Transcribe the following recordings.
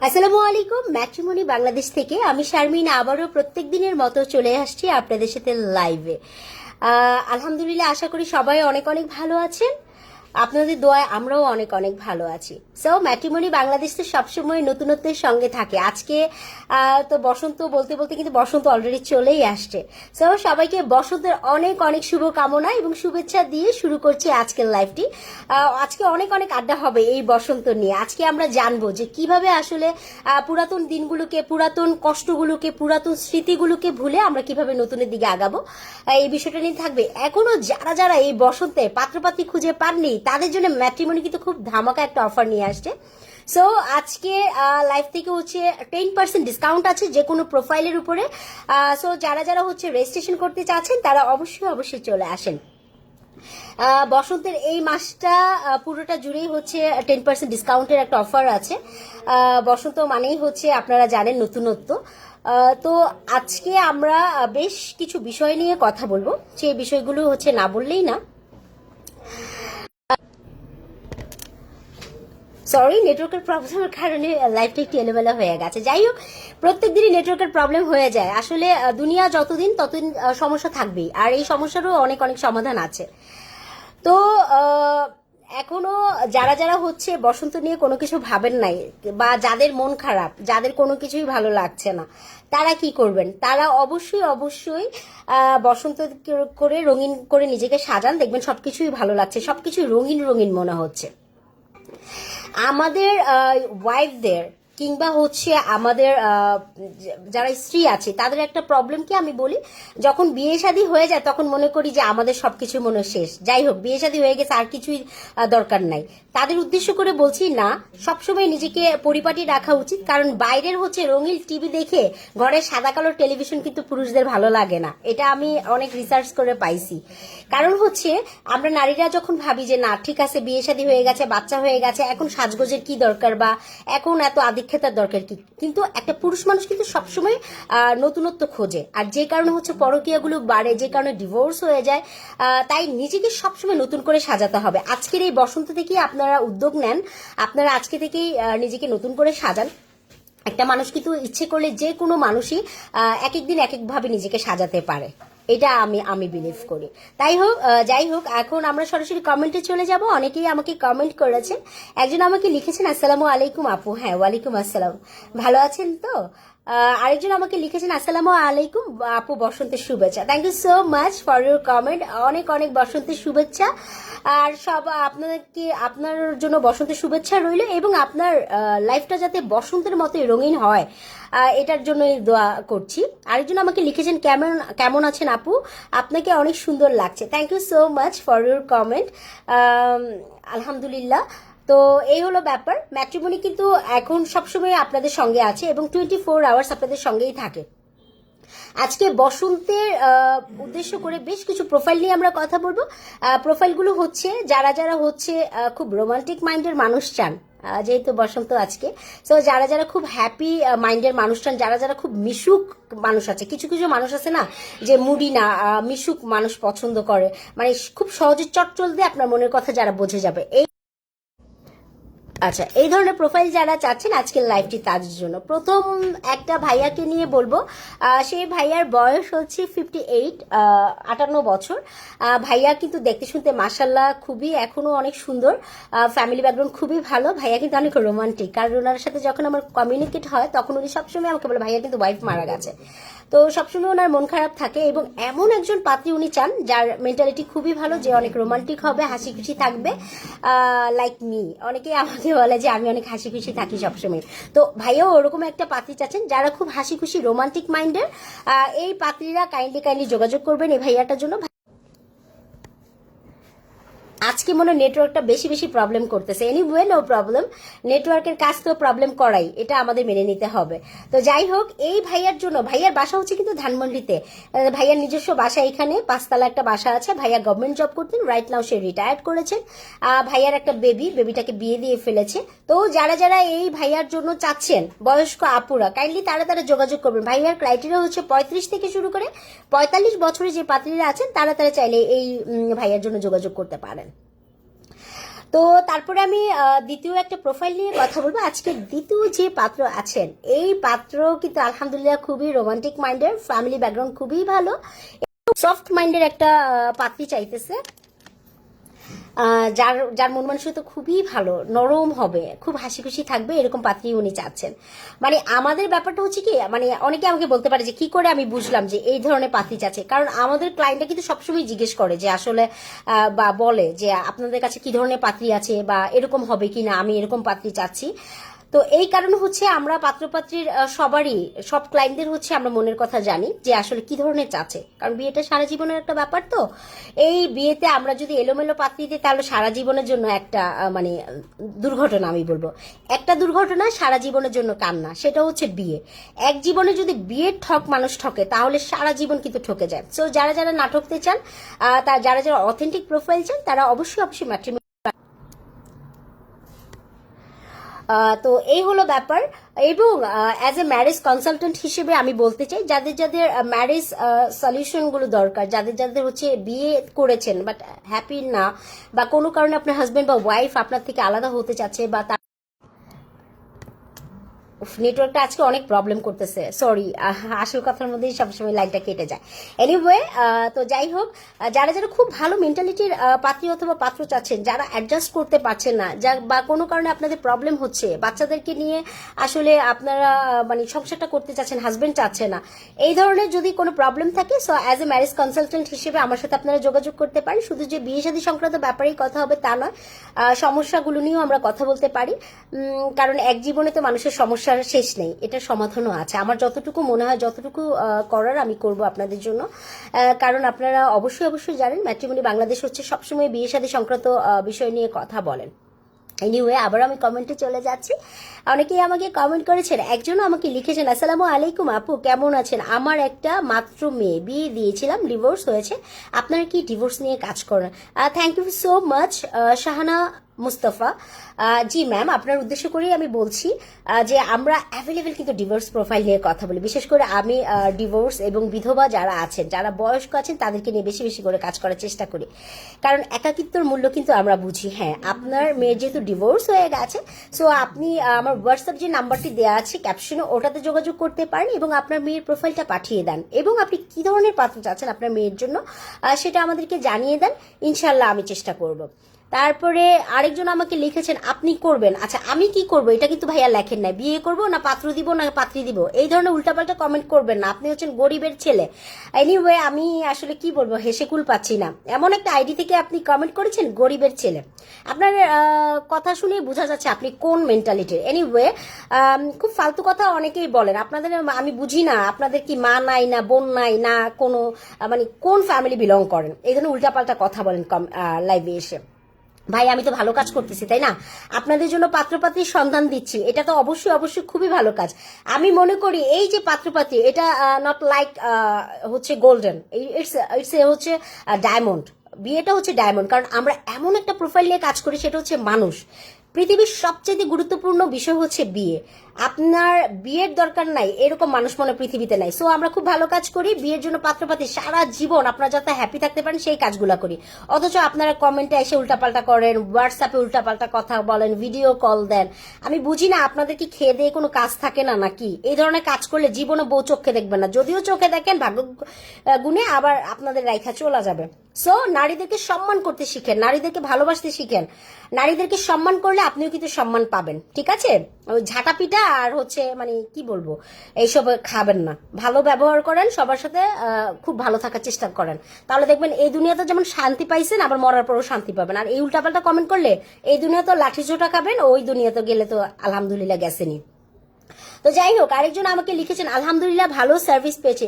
আসসালামু আলাইকুম। ম্যাট্রিমনি বাংলাদেশ থেকে আমি শারমিন আবারও প্রত্যেক দিনের মতো চলে আসছি আপনাদের সাথে লাইভে। আলহামদুলিল্লাহ, আশা করি সবাই অনেক অনেক ভালো আছেন। আপনাদের দোয়ায় আমরাও অনেক অনেক ভালো আছি। সো ম্যাট্রিমনি বাংলাদেশ তো সবসময় নতুনত্বের সঙ্গে থাকে। আজকে তো বসন্ত বলতে বলতে কিন্তু বসন্ত অলরেডি চলেই আসছে। সো সবাইকে বসন্তের অনেক অনেক শুভকামনা এবং শুভেচ্ছা দিয়ে শুরু করছি আজকের লাইভটি। আজকে অনেক অনেক আড্ডা হবে এই বসন্ত নিয়ে। আজকে আমরা জানবো যে কিভাবে আসলে পুরাতন দিনগুলোকে, পুরাতন কষ্টগুলোকে, পুরাতন স্মৃতিগুলোকে ভুলে আমরা কিভাবে নতুনের দিকে আগাবো, এই বিষয়টা নিয়ে থাকবে। এখনো যারা যারা এই বসন্তে পাত্রপাত্রী খুঁজে পাননি তাদের জন্য ম্যাট্রিমনি কিন্তু খুব ধামাকা একটা অফার নিয়ে আসছে। সো আজকে লাইভ থেকে হচ্ছে 10% ডিসকাউন্ট আছে যে কোনো প্রোফাইলের উপরে। সো যারা যারা হচ্ছে রেজিস্ট্রেশন করতে চাচ্ছেন তারা অবশ্যই অবশ্যই চলে আসেন। বসন্তের এই মাসটা পুরোটা জুড়েই হচ্ছে 10% ডিসকাউন্টের একটা অফার আছে। বসন্ত মানেই হচ্ছে আপনারা জানেন নতুনত্ব। তো আজকে আমরা বেশ কিছু বিষয় নিয়ে কথা বলবো, সেই বিষয়গুলো হচ্ছে না বললেই না। সরি, নেটওয়ার্কের প্রবলেমের কারণে লাইফটা একটু এলোমেলো হয়ে গেছে। যাই হোক, প্রত্যেক দিনই নেটওয়ার্কের প্রবলেম হয়ে যায়। আসলে দুনিয়া যতদিন ততদিন সমস্যা থাকবেই, আর এই সমস্যারও অনেক অনেক সমাধান আছে। তো এখনো যারা যারা হচ্ছে বসন্ত নিয়ে কোনো কিছু ভাবেন নাই, বা যাদের মন খারাপ, যাদের কোনো কিছুই ভালো লাগছে না, তারা কি করবেন? তারা অবশ্যই অবশ্যই বসন্ত করে রঙিন করে নিজেকে সাজান, দেখবেন সবকিছুই ভালো লাগছে, সবকিছুই রঙিন রঙিন মনে হচ্ছে। আমাদের ওয়াইফদের কিংবা হচ্ছে আমাদের যারা স্ত্রী আছে তাদের একটা প্রবলেম কি আমি বলি, যখন বিয়ে শাদী হয়ে যায় তখন মনে করি যে আমাদের সবকিছু মনে শেষ। যাই হোক, বিয়ে শাদী হয়ে গেছে, আর কিছুই দরকার নাই। তাদের উদ্দেশ্য করে বলছি না, সবসময় নিজেকে পরিপাটি রাখা উচিত, কারণ বাইরের হচ্ছে রঙিন টিভি দেখে ঘরের সাদা কালো টেলিভিশন কিন্তু পুরুষদের ভালো লাগে না। এটা আমি অনেক রিসার্চ করে পাইছি। কারণ হচ্ছে আমরা নারীরা যখন ভাবি যে না ঠিক আছে, বিয়ে শাদী হয়ে গেছে, বাচ্চা হয়ে গেছে, এখন সাজগোজের কি দরকার, বা এখন এত আধিক্যতার দরকার কি, কিন্তু একটা পুরুষ মানুষ কিন্তু সবসময় নতুনত্ব খোঁজে। আর যে কারণে হচ্ছে পরকীয়াগুলো বাড়ে, যে কারণে ডিভোর্স হয়ে যায়। তাই নিজেকে সবসময় নতুন করে সাজাতে হবে। আজকের এই বসন্ত থেকেই আপনারা উদ্যোগ নেন, আপনারা আজকে থেকেই নিজেকে নতুন করে সাজান। একটা মানুষ কিন্তু ইচ্ছে করলে যে কোনো মানুষই এক এক দিন এক এক ভাবে নিজেকে সাজাতে পারে, এটা আমি আমি বিলিভ করি। তাই হোক, যাই হোক, এখন আমরা সরাসরি কমেন্টে চলে যাব। অনেকেই আমাকে কমেন্ট করেছেন। একজন আমাকে লিখেছেন আসসালামু আলাইকুম আপু। হ্যাঁ, ওয়ালাইকুম আসসালাম। ভালো আছেন তো? আরেকজন আমাকে লিখেছেন আসসালামু আলাইকুম আপু, বসন্তের শুভেচ্ছা। Thank you so much for your comment. অনেক অনেক বসন্তের শুভেচ্ছা। আর সব আপনাদেরকে, আপনার জন্য বসন্তের শুভেচ্ছা রইল, এবং আপনার লাইফটা যাতে বসন্তের মতোই রঙিন হয় এটার জন্যই দোয়া করছি। আরেকজন আমাকে লিখেছেন কেমন কেমন আছেন আপু, আপনাকে অনেক সুন্দর লাগছে। Thank you so much for your comment. আলহামদুলিল্লাহ। তো এই হলো ব্যাপার। ম্যাট্রিমনি কিন্তু এখন সবসময় আপনাদের সঙ্গে আছে এবং 24 আওয়ার্স আপনাদের সঙ্গেই থাকে। আজকে বসন্তের উদ্দেশ্য করে বেশ কিছু প্রোফাইল নিয়ে আমরা কথা বলবো। প্রোফাইলগুলো হচ্ছে যারা যারা হচ্ছে খুব রোমান্টিক মাইন্ডের মানুষ চান, যেহেতু বসন্ত আজকে। সো যারা যারা খুব হ্যাপি মাইন্ডের মানুষ চান, যারা যারা খুব মিশুক মানুষ আছে, কিছু কিছু মানুষ আছে না যে মুডি না, মিশুক মানুষ পছন্দ করে, মানে খুব সহজে চটচল দিয়ে আপনার মনের কথা যারা বোঝে যাবে, আচ্ছা, এই ধরনের প্রোফাইল যারা চাচ্ছেন আজকের লাইভটি তাদের জন্য। প্রথম একটা ভাইয়াকে নিয়ে বলবো। সেই ভাইয়ার বয়স হচ্ছে 58, 58 বছর। ভাইয়া কিন্তু দেখতে শুনতে মাশাল্লাহ খুবই এখনো অনেক সুন্দর, ফ্যামিলি ব্যাকগ্রাউন্ড খুবই ভালো। ভাইয়া কিন্তু অনেক রোমান্টিক, কারণ ওনার সাথে যখন আমার কমিউনিকেট হয় তখন উনি সবসময় আমাকে বলে ভাইয়া কিন্তু ওয়াইফ মারা গেছে। তো সবসময় ওনার মন খারাপ থাকে, এবং এমন একজন পাত্রী উনি চান যার মেন্টালিটি খুবই ভালো, যে অনেক রোমান্টিক হবে, হাসি খুশি থাকবে, লাইক মি। অনেকেই আমাকে বলে যে আমি অনেক হাসি খুশি থাকি সবসময়। তো ভাইয়াও ওরকম একটা পাত্রী চাচ্ছেন যারা খুব হাসি খুশি রোমান্টিক মাইন্ডের। এই পাত্রীরা কাইন্ডলি কাইন্ডলি যোগাযোগ করবেন এই ভাইয়াটার জন্য। আজকে মনে নেটওয়ার্কটা বেশি বেশি প্রবলেম করতেছে। এনিওয়ে, নো প্রবলেম, নেটওয়ার্কের কাজ তো প্রবলেম করাই, এটা আমাদের মেনে নিতে হবে। তো যাই হোক, এই ভাইয়ার জন্য, ভাইয়ার বাসা হচ্ছে কিন্তু ধানমন্ডিতে। ভাইয়ার নিজস্ব বাসা এখানে, 5 তলা একটা বাসা আছে। ভাইয়া গভর্নমেন্ট জব করতেন, রাইট নাও সে রিটায়ার্ড করেছেন। ভাইয়ার একটা বেবিটাকে বিয়ে দিয়ে ফেলেছে। তো যারা যারা এই ভাইয়ার জন্য চাচ্ছেন, বয়স্ক আপুরা, কাইন্ডলি তারা তারা যোগাযোগ করবেন। ভাইয়ার ক্রাইটেরিয়া হচ্ছে 35 থেকে শুরু করে 45 বছরে যে পাত্রীরা আছেন তারা তারা চাইলে এই ভাইয়ার জন্য যোগাযোগ করতে পারেন। তো তারপরে আমি দ্বিতীয় একটা প্রোফাইল নিয়ে কথা বলবো। আজকে দ্বিতীয় যে পাত্র আছেন, এই পাত্র কিন্তু আলহামদুলিল্লাহ খুবই রোমান্টিক মাইন্ডের, ফ্যামিলি ব্যাকগ্রাউন্ড খুবই ভালো, সফট মাইন্ডের একটা পাত্রী চাইতেছে, যার যার মন মানসিকতা খুবই ভালো, নরম হবে, খুব হাসি খুশি থাকবে, এরকম পাত্রী উনি চাচ্ছেন। মানে আমাদের ব্যাপারটা হচ্ছে কি, মানে অনেকে আমাকে বলতে পারে যে কি করে আমি বুঝলাম যে এই ধরনের পাত্রী চাচ্ছে, কারণ আমাদের ক্লায়েন্টরা কিন্তু সবসময় জিজ্ঞেস করে যে আসলে বা বলে যে আপনাদের কাছে কি ধরনের পাত্রী আছে বা এরকম হবে কিনা, আমি এরকম পাত্রী চাচ্ছি। তো এই কারণে হচ্ছে আমরা পাত্রপাত্রীর সবারই, সব ক্লায়েন্টদের হচ্ছে আমরা মনের কথা জানি যে আসলে কি ধরনের চাচ্ছে, কারণ বিয়েটা সারা জীবনের একটা ব্যাপার। তো এই বিয়েতে আমরা যদি এলোমেলো পাত্রী দিই তাহলে সারা জীবনের জন্য একটা মানে দুর্ঘটনা, আমি বলবো একটা দুর্ঘটনা, সারা জীবনের জন্য কান্না। সেটা হচ্ছে বিয়ে। এক জীবনে যদি বিয়ের ঠক মানুষ ঠকে তাহলে সারা জীবন কিন্তু ঠকে যায়। সো যারা যারা না ঠকতে চান, যারা যারা অথেন্টিক প্রোফাইল চান, তারা অবশ্যই অবশ্যই ম্যাট্রিমনি। তো এই হলো ব্যাপার। এবং অ্যাজ এ ম্যারেজ কনসালটেন্ট হিসেবে আমি বলতে চাই, যাদের যাদের ম্যারেজ সলিউশনগুলো দরকার, যাদের যাদের হচ্ছে বিয়ে করেছেন বাট হ্যাপি না, বা কোনো কারণে আপনার হাজব্যান্ড বা ওয়াইফ আপনার থেকে আলাদা হতে চাচ্ছে, বা নেটওয়ার্কটা আজকে অনেক প্রবলেম করতেছে, সরি, আসল কথার মধ্যেই সবসময় লাইনটা কেটে যায়। এনিওয়ে, তো যাই হোক, যারা যারা খুব ভালো মেন্টালিটির পাত্রী অথবা পাত্র চাচ্ছেন, যারা অ্যাডজাস্ট করতে পারছেন না, যা বা কোনো কারণে আপনাদের প্রবলেম হচ্ছে, বাচ্চাদেরকে নিয়ে আসলে আপনারা মানে সংসারটা করতে চাচ্ছেন, হাজবেন্ড চাচ্ছে না, এই ধরনের যদি কোনো প্রবলেম থাকে, so as a marriage consultant হিসেবে আমার সাথে আপনারা যোগাযোগ করতে পারেন। শুধু যে বিয়ে শাদী সংক্রান্ত ব্যাপারেই কথা হবে তা নয়, সমস্যাগুলো নিয়েও আমরা কথা বলতে পারি, কারণ এক জীবনে তো মানুষের সমস্যার শেষ নেই, এটার সমাধানও আছে। আমার যতটুকু মনে হয়, যতটুকু করার আমি করব আপনাদের জন্য, কারণ আপনারা অবশ্যই অবশ্যই জানেন ম্যাট্রিমনি বাংলাদেশ হচ্ছে সবসময় বিয়ে শাদী সংক্রান্ত বিষয় নিয়ে কথা বলেন। এনিওয়ে, আবার আমি কমেন্টে চলে যাচ্ছি। অনেকেই আমাকে কমেন্ট করেছেন, একজনও আমাকে লিখেছেন, আসসালামু আলাইকুম আপু, কেমন আছেন? আমার একটা মাত্র মেয়ে, বিয়ে দিয়েছিলাম, ডিভোর্স হয়েছে, আপনারা কি ডিভোর্স নিয়ে কাজ করেন? Thank you so much Shahana Mustafa. জি ম্যাম, আপনার উদ্দেশ্য করেই আমি বলছি যে আমরা অ্যাভেলেবেল কিন্তু ডিভোর্স প্রোফাইল নিয়ে কথা বলি। বিশেষ করে আমি ডিভোর্স এবং বিধবা যারা আছেন, যারা বয়স্ক আছেন, তাদেরকে নিয়ে বেশি বেশি করে কাজ করার চেষ্টা করি, কারণ একাকিত্বর মূল্য কিন্তু আমরা বুঝি। হ্যাঁ, আপনার মেয়ের যেহেতু ডিভোর্স হয়ে গেছে, সো আপনি আমার হোয়াটসঅ্যাপ যে নাম্বারটি দেওয়া আছে ক্যাপশনে, ওটাতে যোগাযোগ করতে পারেন এবং আপনার মেয়ের প্রোফাইলটা পাঠিয়ে দেন, এবং আপনি কি ধরনের পাত্র চাচ্ছেন আপনার মেয়ের জন্য সেটা আমাদেরকে জানিয়ে দেন, ইনশাল্লাহ আমি চেষ্টা করব। তারপরে আরেকজন আমাকে লিখেছেন, আপনি করবেন। আচ্ছা, আমি কি করব এটা কিন্তু ভাইয়া লেখেন নাই, বিয়ে করব না পাত্র দিব না পাত্রী দিব, এই ধরনের উল্টাপাল্টা কমেন্ট করবেন না, আপনি হচ্ছেন গরিবের ছেলে। এনিওয়ে, আমি আসলে কি বলবো, হেসে কুল পাচ্ছি না, এমন একটা আইডি থেকে আপনি কমেন্ট করেছেন গরিবের ছেলে। আপনার কথা শুনে বোঝা যাচ্ছে আপনি কোন মেন্টালিটির। এনিওয়ে, খুব ফালতু কথা অনেকেই বলেন, আপনাদের আমি বুঝি না আপনাদের কি মা নাই না বোন নাই না কোনো মানে কোন ফ্যামিলি বিলং করেন, এই ধরনের উল্টাপাল্টা কথা বলেন লাইভে এসে। ভাই, আমি তো ভালো কাজ করতেছি, তাই না? আপনাদের জন্য পাত্রপাত্রীর সন্ধান দিচ্ছি, এটা তো অবশ্যই অবশ্যই খুবই ভালো কাজ। আমি মনে করি এই যে পাত্রপাত্রী, এটা নট লাইক হচ্ছে গোল্ডেন, ইটস ইটস হচ্ছে ডায়মন্ড। বিয়েটা হচ্ছে ডায়মন্ড, কারণ আমরা এমন একটা প্রোফাইল নিয়ে কাজ করি, সেটা হচ্ছে মানুষ। পৃথিবীর সবচেয়ে গুরুত্বপূর্ণ বিষয় হচ্ছে বিয়ে। আপনার বিয়ের দরকার নাই এরকম মানুষ মনে পৃথিবীতে নাই। সো আমরা খুব ভালো কাজ করি, বিয়ের জন্য পাত্রপাত্রী সারা জীবন আপনারা যাতে হ্যাপি থাকতে পারেন সেই কাজগুলো করি। অথচ আপনারা কমেন্টে এসে উল্টাপাল্টা করেন, হোয়াটসঅ্যাপে উল্টাপাল্টা কথা বলেন, ভিডিও কল দেন। আমি বুঝি না আপনাদের কি খেয়ে দিয়ে কোনো কাজ থাকে না নাকি? এই ধরনের কাজ করলে জীবনে বউ চোখে দেখবেন না, যদিও চোখে দেখেন ভাগ্য গুণে আবার আপনাদের রাইখা চলে যাবে। সো নারীদেরকে সম্মান করতে শিখেন, নারীদেরকে ভালোবাসতে শিখেন। নারীদেরকে সম্মান করলে আপনিও কিন্তু সম্মান পাবেন, ঠিক আছে? ওই ঝাঁটা পিটা আর হচ্ছে মানে কি বলবো, এইসব খাবেন না, ভালো ব্যবহার করেন, সবার সাথে খুব ভালো থাকার চেষ্টা করেন, তাহলে দেখবেন এই দুনিয়াতে যেমন শান্তি পাইছেন, আবার মরার পরও শান্তি পাবেন। আর এই উল্টাপাল্টা কমেন্ট করলে এই দুনিয়া তো লাঠি ঝোঁটা খাবেন, ওই দুনিয়াতে গেলে তো আলহামদুলিল্লাহ গেছেনি। তো যাই হোক, আরেকজন আমাকে লিখেছেন, আলহামদুলিল্লাহ ভালো সার্ভিস পেয়েছে।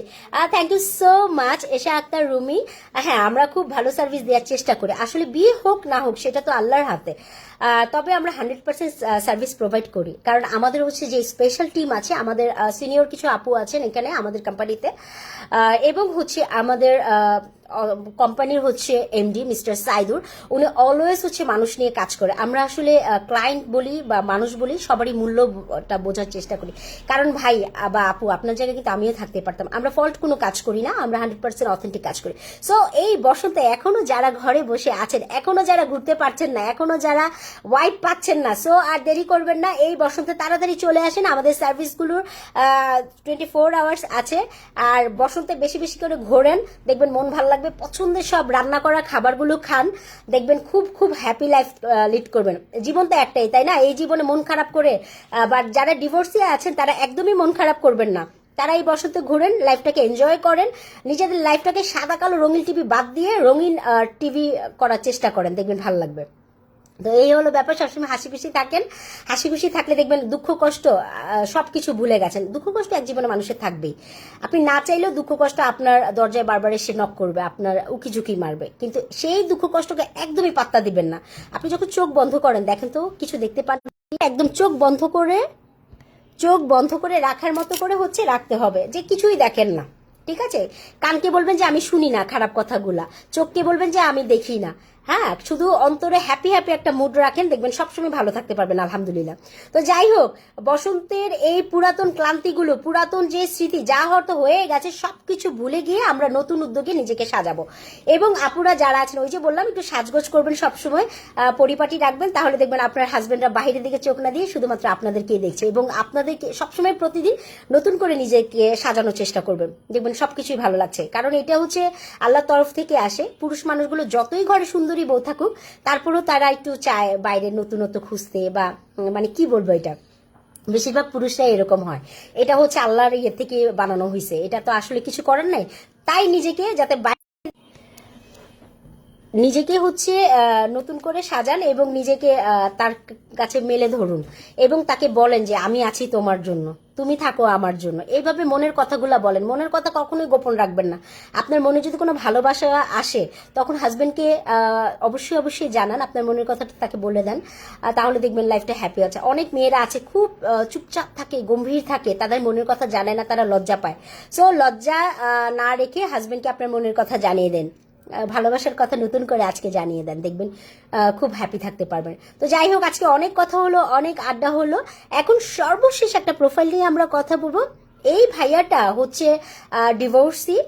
থ্যাংক ইউ সো মাচ এশা আক্তার রুমি। হ্যাঁ, আমরা খুব ভালো সার্ভিস দেওয়ার চেষ্টা করি, আসলে বিয়ে হোক না হোক সেটা তো আল্লাহর হাতে, তবে আমরা 100% সার্ভিস প্রোভাইড করি, কারণ আমাদের হচ্ছে যে স্পেশাল টিম আছে, আমাদের সিনিয়র কিছু আপু আছেন এখানে আমাদের কোম্পানিতে, এবং হচ্ছে আমাদের কোম্পানির হচ্ছে এমডি মিস্টার সাইদুর, উনি অলওয়েজ হচ্ছে মানুষ নিয়ে কাজ করে। আমরা আসলে ক্লায়েন্ট বলি বা মানুষ বলি, সবারই মূল্যটা বোঝার চেষ্টা করি। কারণ ভাই বা আপু, আপনার জায়গায় কিন্তু আমিও থাকতে পারতাম। আমরা ফল্ট কোনো কাজ করি না, আমরা 100% অথেন্টিক কাজ করি। সো এই বসন্তে এখনো যারা ঘরে বসে আছেন, এখনো যারা ঘুরতে পারছেন না, এখনো যারা ওয়াইফ পাচ্ছেন না, সো আর দেরি করবেন না, এই বসন্তে তাড়াতাড়ি চলে আসেন। আমাদের সার্ভিসগুলোর 24 আওয়ার্স আছে। আর বসন্তে বেশি বেশি করে ঘোরেন, দেখবেন মন ভালো লাগবে। পছন্দের সব রান্না করা খাবারগুলো খান, দেখবেন খুব খুব হ্যাপি লাইফ লিড করবেন। জীবন তো একটাই, তাই না? এই জীবনে মন খারাপ করে বা যারা ডিভোর্সে আছেন তারা একদমই মন খারাপ করবেন না। তারা এই বসন্তে ঘুরেন, লাইফটাকে এনজয় করেন, নিজেদের লাইফটাকে সাদা কালো রঙিন টিভি বাদ দিয়ে রঙিন টিভি করার চেষ্টা করেন, দেখবেন ভালো লাগবে। তো এই হলো ব্যাপার। সবসময় হাসি খুশি থাকেন। হাসি খুশি থাকলে দেখবেন দুঃখ কষ্ট সবকিছু ভুলে গেছেন। দুঃখ কষ্ট এক জীবনে মানুষের থাকবেই। আপনি না চাইলেও দুঃখ কষ্ট আপনার দরজায় বারবার এসে নক করবে, আপনার উকিঝুঁকি মারবে, কিন্তু সেই দুঃখ কষ্টকে একদমই পাত্তা দিবেন না। আপনি যখন চোখ বন্ধ করেন, দেখেন তো কিছু দেখতে পান, একদম চোখ বন্ধ করে রাখার মতো করে হচ্ছে রাখতে হবে, যে কিছুই দেখেন না, ঠিক আছে? কানকে বলবেন যে আমি শুনি না খারাপ কথাগুলা, চোখকে বলবেন যে আমি দেখি না। হ্যাঁ, শুধু অন্তরে হ্যাপি হ্যাপি একটা মুড রাখেন, দেখবেন সবসময় ভালো থাকতে পারবেন, আলহামদুলিল্লাহ। তো যাই হোক, বসন্তের এই পুরাতন ক্লান্তিগুলো, পুরাতন যে স্মৃতি যা হয়তো হয়ে গেছে, সবকিছু ভুলে গিয়ে আমরা নতুন উদ্যোগে নিজেকে সাজাবো। এবং আপুরা যারা আছেন, ওই যে বললাম একটু সাজগোজ করবেন, সবসময় পরিপাটি রাখবেন, তাহলে দেখবেন আপনার হাজবেন্ডরা বাইরের দিকে চোখ না দিয়ে শুধুমাত্র আপনাদেরকেই দেখছে। এবং আপনাদেরকে সবসময় প্রতিদিন নতুন করে নিজেকে সাজানোর চেষ্টা করবেন, দেখবেন সবকিছুই ভালো লাগছে। কারণ এটা হচ্ছে আল্লাহর তরফ থেকে আসে। পুরুষ মানুষগুলো যতই ঘরে সুন্দরী বউ থাকুক, তারপরেও তারা একটু চায় বাইরে নতুনত্ব খুঁজতে, বা মানে কি বলবো, এটা বেশিরভাগ পুরুষরা এরকম হয়। এটা হচ্ছে আল্লাহর ইয়ে থেকে বানানো হয়েছে, এটা তো আসলে কিছু করার নাই। তাই নিজেকে যাতে নিজেকে হচ্ছে নতুন করে সাজান এবং নিজেকে তার কাছে মেলে ধরুন এবং তাকে বলেন যে আমি আছি তোমার জন্য, তুমি থাকো আমার জন্য। এইভাবে মনের কথাগুলা বলেন। মনের কথা কখনোই গোপন রাখবেন না। আপনার মনে যদি কোনো ভালোবাসা আসে, তখন হাজবেন্ডকে অবশ্যই জানান, আপনার মনের কথাটা তাকে বলে দেন, তাহলে দেখবেন লাইফটা হ্যাপি আছে। অনেক মেয়েরা আছে খুব চুপচাপ থাকে, গম্ভীর থাকে, তাদের মনের কথা জানে না, তারা লজ্জা পায়। সো লজ্জা না রেখে হাজবেন্ডকে আপনার মনের কথা জানিয়ে দেন, ভালোবাসার কথা নতুন করে আজকে জানিয়ে দেন, দেখবেন খুব হ্যাপি থাকতে পারবেন। তো যাই হোক, আজকে অনেক কথা হলো, অনেক আড্ডা হলো। এখন সর্বশেষ একটা প্রোফাইল নিয়ে আমরা কথা বলবো। এই ভাইয়াটা হচ্ছে ডিভোর্সি।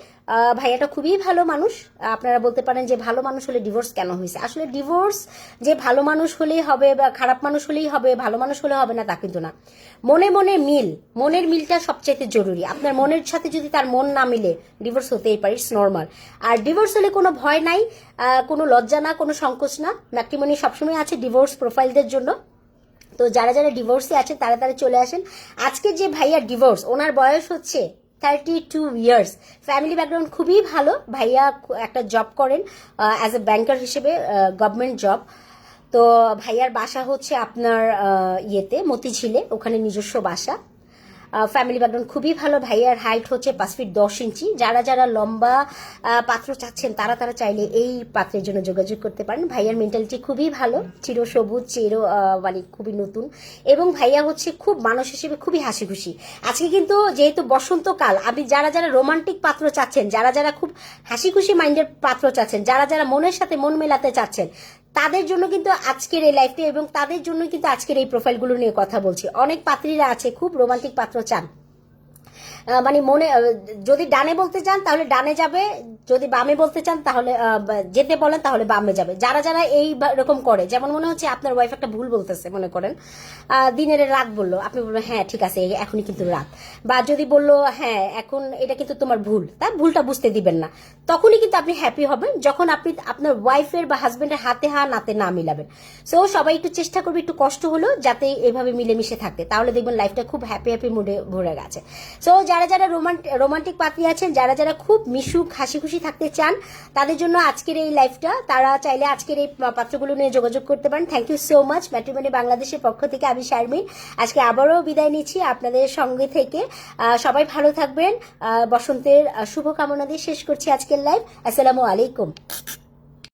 ভাইয়াটা খুবই ভালো মানুষ। আপনারা বলতে পারেন যে ভালো মানুষ হলে ডিভোর্স কেন হয়েছে? আসলে ডিভোর্স যে ভালো মানুষ হলেই হবে বা খারাপ মানুষ হলেই হবে, ভালো মানুষ হলে হবে না, তা কিন্তু না। মনে মনে মিল, মনের মিলটা সবচেয়ে জরুরি। আপনার মনের সাথে যদি তার মন না মিলে, ডিভোর্স হতেই পারে, ইটস নর্মাল। আর ডিভোর্স হলে কোনো ভয় নাই, কোনো লজ্জা না, কোনো সংকোচ না। ম্যাট্রিমনি সবসময় আছে ডিভোর্স প্রোফাইলদের জন্য। তো যারা যারা ডিভোর্সে আছেন তারা তারা চলে আসেন। আজকে যে ভাইয়া ডিভোর্স, ওনার বয়স হচ্ছে 32 ইয়ার্স। ফ্যামিলি ব্যাকগ্রাউন্ড খুবই ভালো। ভাইয়া একটা জব করেন অ্যাজ এ ব্যাংকার হিসেবে, গভর্নমেন্ট জব। তো ভাইয়ার বাসা হচ্ছে আপনার ইয়েতে মতিঝিলে, ওখানে নিজস্ব বাসা। ফ্যামিলি ব্যাকগ্রাউন্ড খুবই ভালো। ভাইয়ার হাইট হচ্ছে 5 ফিট 10 ইঞ্চি। যারা যারা লম্বা পাত্র চাচ্ছেন তারা তারা চাইলে এই পাত্রের জন্য যোগাযোগ করতে পারেন। ভাইয়ার মেন্টালিটি খুবই ভালো, চিরসবুজ, মানে খুবই নতুন। এবং ভাইয়া হচ্ছে খুব মানুষ হিসেবে খুবই হাসি খুশি। আজকে কিন্তু যেহেতু বসন্তকাল, আপনি যারা যারা রোমান্টিক পাত্র চাচ্ছেন, যারা যারা খুব হাসি খুশি মাইন্ডের পাত্র চাচ্ছেন, যারা যারা মনের সাথে মন মেলাতে চাচ্ছেন, তাদের জন্য কিন্তু আজকের এই লাইফটি, এবং তাদের জন্য কিন্তু আজকের এই প্রোফাইলগুলো নিয়ে কথা বলছি। অনেক পাত্রীরা আছে খুব রোমান্টিক পাত্র চান, মানে মনে যদি ডানে বলতে চান তাহলে ডানে যাবে, যদি বামে বলতে চান তাহলে যেতে বলেন তাহলে বামে যাবে। যারা যারা এই রকম করে, যেমন মনে হচ্ছে আপনার ওয়াইফ একটা ভুল বলতেছে, মনে করেন দিনের রাত বললো, আপনি বলবেন হ্যাঁ ঠিক আছে এখনই কিন্তু রাত, বা যদি বললো হ্যাঁ এখন এটা কিন্তু তোমার ভুল, তার ভুলটা বুঝতে দিবেন না। তখনই কিন্তু আপনি হ্যাপি হবেন যখন আপনি আপনার ওয়াইফের বা হাজবেন্ডের হাতে নাতে না মিলাবেন। সো সবাই একটু চেষ্টা করবে, একটু কষ্ট হলো যাতে এভাবে মিলেমিশে থাকতে, তাহলে দেখবেন লাইফটা খুব হ্যাপি মুডে ভরে গেছে। সো যারা যারা রোমান্টিক পাত্রী আছেন, যারা যারা খুব মিশুক হাসি খুশি থাকতে চান, তাদের জন্য আজকের এই লাইফটা, তারা চাইলে আজকের এই পাত্রগুলো নিয়ে যোগাযোগ করতে পারেন। Thank you so much. Matrimony বাংলাদেশের পক্ষ থেকে আমি শারমিন আজকে আবারও বিদায় নিচ্ছি আপনাদের সঙ্গে থেকে। সবাই ভালো থাকবেন। বসন্তের শুভকামনা দিয়ে শেষ করছি আজকের লাইভ। আসসালামু আলাইকুম।